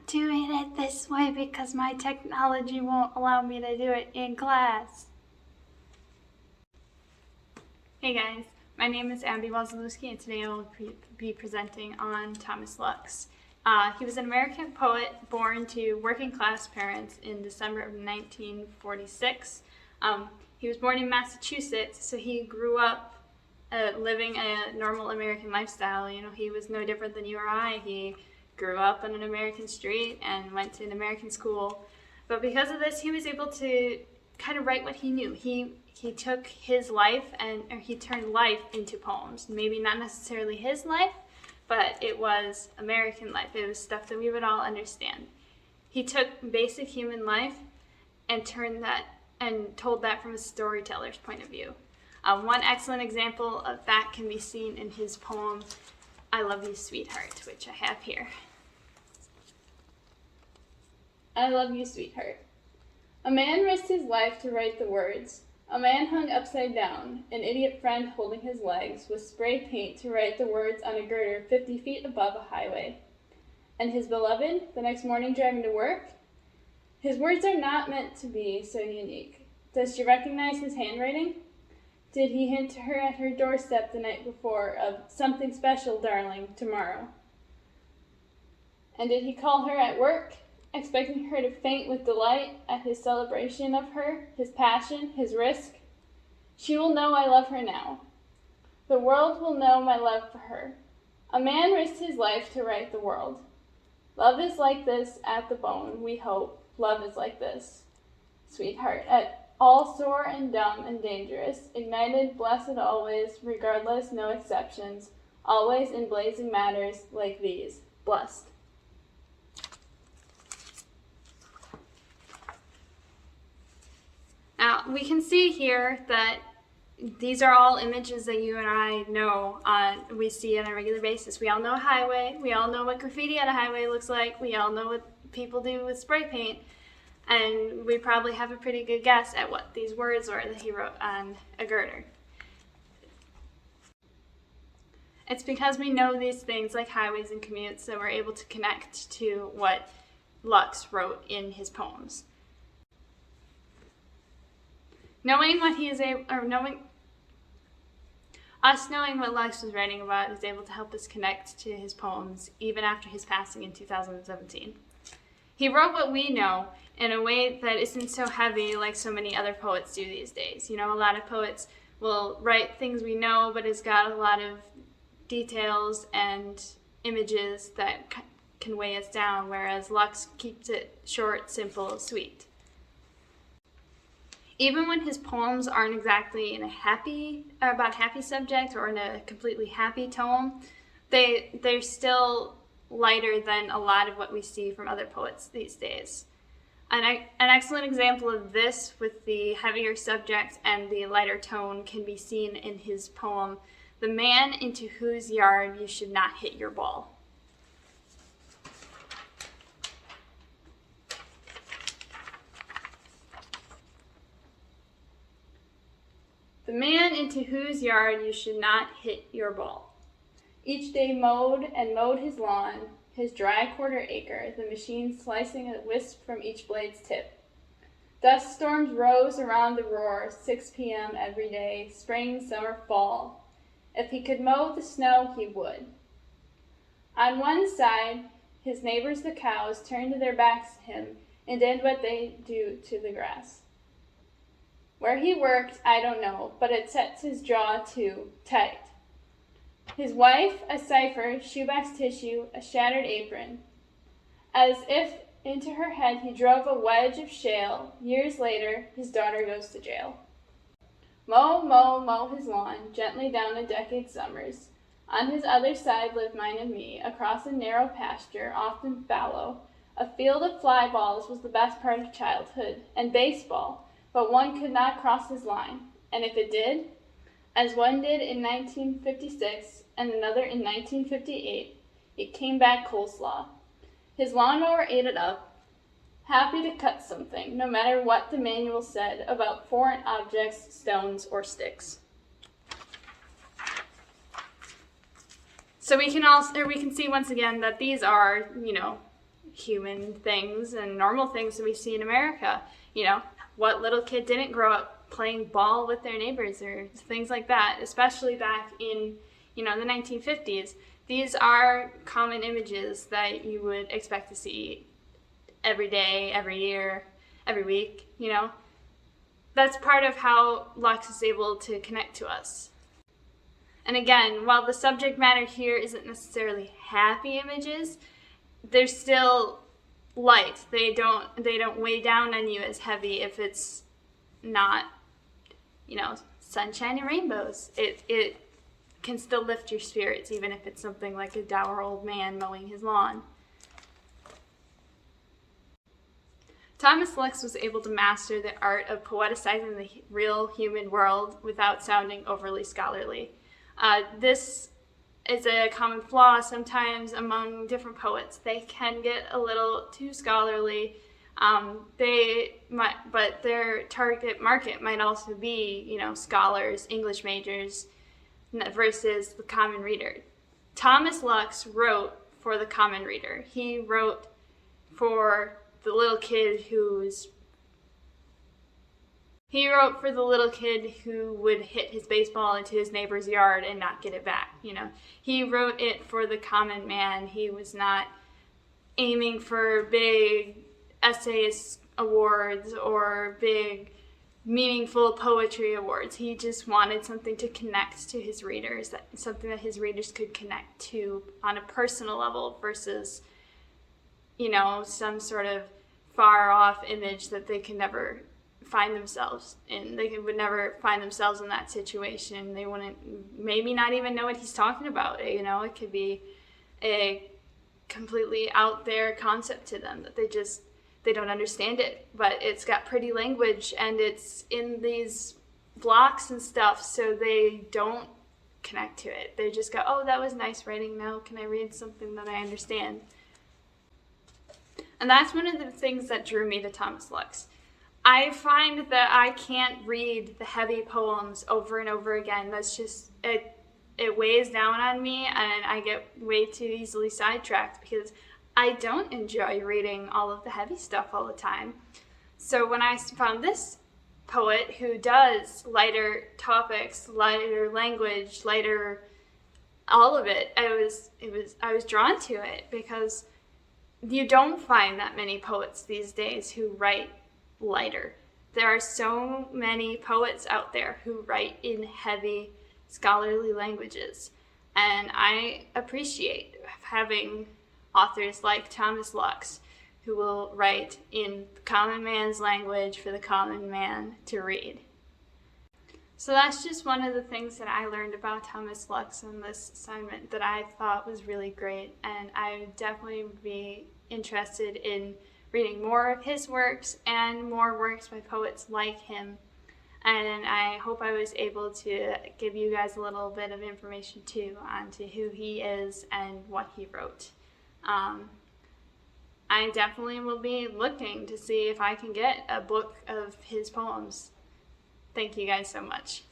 doing it this way because my technology won't allow me to do it in class. Hey guys, my name is Abbi Wasielewski, and today I will be presenting on Thomas Lux. He was an American poet born to working class parents in December of 1946. He was born in Massachusetts, so he grew up living a normal American lifestyle. You know, he was no different than you or I. He grew up on an American street and went to an American school. But because of this, he was able to kind of write what he knew. He took his life or he turned life into poems. Maybe not necessarily his life, but it was American life. It was stuff that we would all understand. He took basic human life and turned that and told that from a storyteller's point of view. One excellent example of that can be seen in his poem, I Love You, Sweetheart, which I have here. I love you, sweetheart. A man risked his life to write the words. A man hung upside down, an idiot friend holding his legs, with spray paint to write the words on a girder 50 feet above a highway. And his beloved, the next morning driving to work? His words are not meant to be so unique. Does she recognize his handwriting? Did he hint to her at her doorstep the night before of something special, darling, tomorrow? And did he call her at work, expecting her to faint with delight at his celebration of her, his passion, his risk? She will know I love her now. The world will know my love for her. A man risked his life to right the world. Love is like this at the bone, we hope. Love is like this, sweetheart, at all sore and dumb and dangerous, ignited, blessed always, regardless, no exceptions, always in blazing matters like these, blessed. Now, we can see here that these are all images that you and I know, we see on a regular basis. We all know a highway, we all know what graffiti on a highway looks like, we all know what people do with spray paint, and we probably have a pretty good guess at what these words were that he wrote on a girder. It's because we know these things like highways and commutes that we're able to connect to what Lux wrote in his poems. Knowing what Lux was writing about is able to help us connect to his poems even after his passing in 2017. He wrote what we know in a way that isn't so heavy like so many other poets do these days. You know, a lot of poets will write things we know, but it's got a lot of details and images that can weigh us down, whereas Lux keeps it short, simple, sweet. Even when his poems aren't exactly in about a happy subject or in a completely happy tone, they're still lighter than a lot of what we see from other poets these days. An excellent example of this with the heavier subject and the lighter tone can be seen in his poem, The Man into Whose Yard You Should Not Hit Your Ball. The man into whose yard you should not hit your ball. Each day mowed his lawn, his dry quarter acre, the machine slicing a wisp from each blade's tip. Dust storms rose around the roar, 6 p.m. every day, spring, summer, fall. If he could mow the snow, he would. On one side, his neighbors the cows turned their backs to him and did what they do to the grass. Where he worked, I don't know, but it sets his jaw too tight. His wife, a cipher, shoebox tissue, a shattered apron. As if into her head he drove a wedge of shale. Years later, his daughter goes to jail. Mow, mow, mow his lawn, gently down a decade's summers. On his other side lived mine and me, across a narrow pasture, often fallow. A field of fly balls was the best part of childhood, and baseball. But one could not cross his line, and if it did, as one did in 1956 and another in 1958, it came back coleslaw. His lawnmower ate it up, happy to cut something, no matter what the manual said about foreign objects, stones, or sticks. So we can see once again that these are, human things and normal things that we see in America. You know, what little kid didn't grow up playing ball with their neighbors or things like that, especially back in, the 1950s. These are common images that you would expect to see every day, every year, every week, That's part of how Lux is able to connect to us. And again, while the subject matter here isn't necessarily happy images, they're still light. They don't weigh down on you as heavy if it's not, sunshine and rainbows. It can still lift your spirits, even if it's something like a dour old man mowing his lawn. Thomas Lux was able to master the art of poeticizing the real human world without sounding overly scholarly. This is a common flaw sometimes among different poets. They can get a little too scholarly. But their target market might also be, scholars, English majors, versus the common reader. Thomas Lux wrote for the common reader. He wrote for the little kid who would hit his baseball into his neighbor's yard and not get it back. He wrote it for the common man. He was not aiming for big essays awards or big meaningful poetry awards. He just wanted something to connect to his readers, something that his readers could connect to on a personal level versus, some sort of far off image that they can never find themselves in. They would never find themselves in that situation. They wouldn't, maybe not even know what he's talking about. It could be a completely out there concept to them that they don't understand it, but it's got pretty language and it's in these blocks and stuff, so they don't connect to it. They just go, oh, that was nice writing, now can I read something that I understand? And that's one of the things that drew me to Thomas Lux. I find that I can't read the heavy poems over and over again. That's just, it weighs down on me and I get way too easily sidetracked because I don't enjoy reading all of the heavy stuff all the time. So when I found this poet who does lighter topics, lighter language, lighter all of it, I was drawn to it because you don't find that many poets these days who write lighter. There are so many poets out there who write in heavy scholarly languages, and I appreciate having authors like Thomas Lux who will write in the common man's language for the common man to read. So that's just one of the things that I learned about Thomas Lux in this assignment that I thought was really great, and I definitely would be interested in reading more of his works and more works by poets like him. And I hope I was able to give you guys a little bit of information too onto who he is and what he wrote. I definitely will be looking to see if I can get a book of his poems. Thank you guys so much.